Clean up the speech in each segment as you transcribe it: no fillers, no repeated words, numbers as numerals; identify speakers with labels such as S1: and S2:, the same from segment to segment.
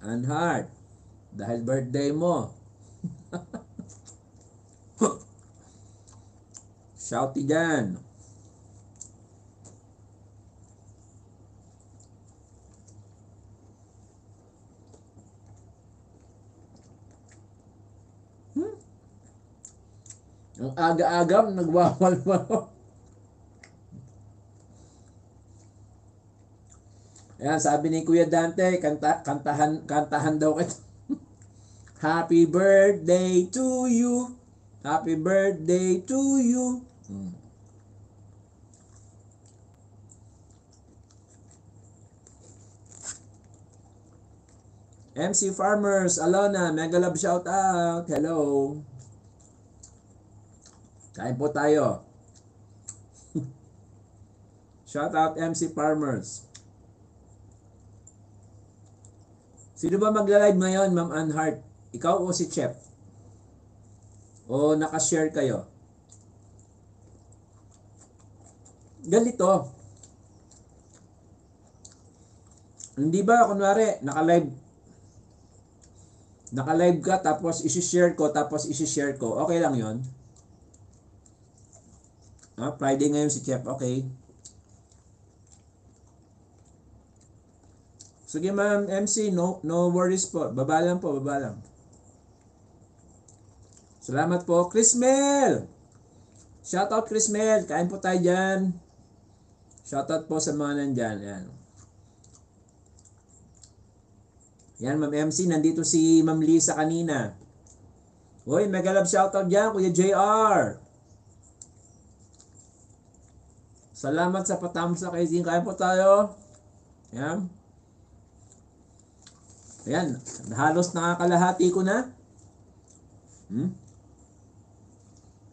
S1: Anhart, dahil birthday mo. Shouty dyan. Ang aga-agam, nagwawal-wal. Ayan, sabi ni Kuya Dante, kantahan daw kita. Happy birthday to you. Happy birthday to you. MC Farmers, Alona, mega love shout out. Hello. Kain po tayo. Shout out MC Farmers. Sino ba magla-live ngayon, Ma'am Anhart? Ikaw o si Chef? O naka-share kayo? Ganito. Hindi ba, kunwari, naka-live ka, tapos isi-share ko, okay lang yon. Friday ngayon si Chef, okay. Sige ma'am MC, no worries po. Baba lang. Salamat po. Chris Mel! Shoutout Chris Mel. Kain po tayo dyan. Shoutout po sa mga nandyan. Yan ma'am MC. Nandito si Ma'am Lisa kanina. Uy, mega love shoutout dyan, Kuya JR. Salamat sa patamsa kay Zing. Kain po tayo. Yan. Ayan, halos nakakalahati ko na.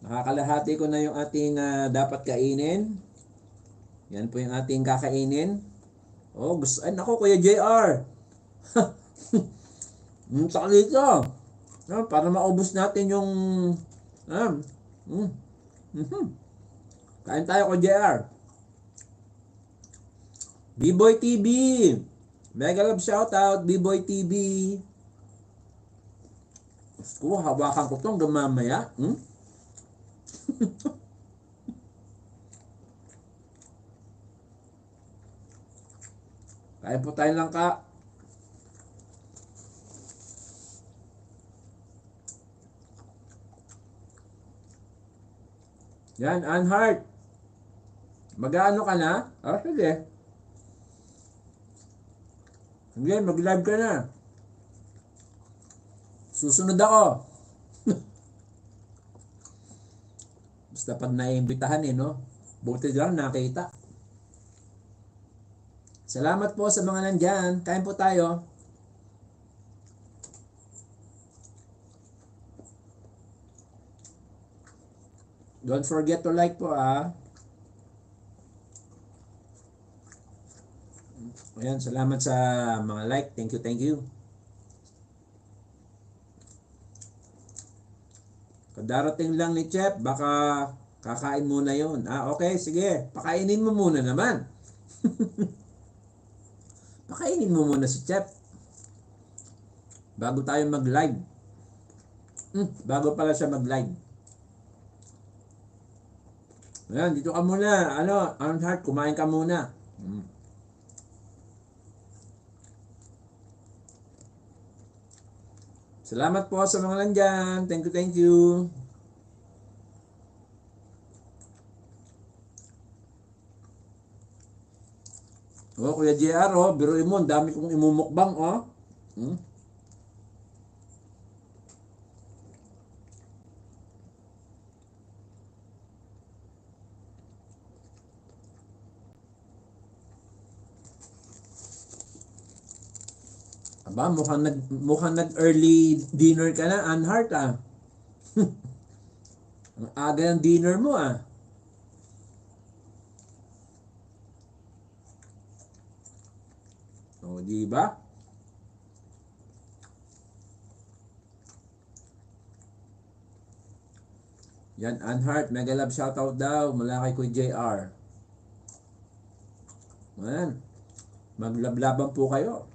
S1: Nakakalahati ko na yung ating dapat kainin. Yan po yung ating kakainin. Oh, gusto. Ay, naku, Kuya JR. Saka dito. Para maubos natin yung... Kain tayo, Kuya JR. B-Boy TV. Mega love shoutout, B-Boy TV. Gusto ko, hawakan ko itong gamamaya. Kaya po tayo lang ka. Yan, Anhart. Mag-ano ka na? Sige. Sige, mag-live ka na. Susunod ako. Basta pag naiimbitahan no? Buti lang nakita. Salamat po sa mga nandyan. Kain po tayo. Don't forget to like po Ayan, salamat sa mga like. Thank you. Kadarating lang ni Chef, baka kakain muna yun. Okay, sige. Pakainin mo muna naman. Pakainin mo muna si Chef. Bago tayo mag-live. Bago pala siya mag-live. Ayan, dito ka muna. Anhart, kumain ka muna. Salamat po sa mga nandyan. Thank you. Kuya JR, biruin mo, dami kong imumukbang, Aba, mukhang nag-early dinner ka na, Anhart, Ang aga ng dinner mo, di ba? Yan, Anhart, mega love shoutout daw mula kay Kuya JR. Ayan, maglablaban po kayo.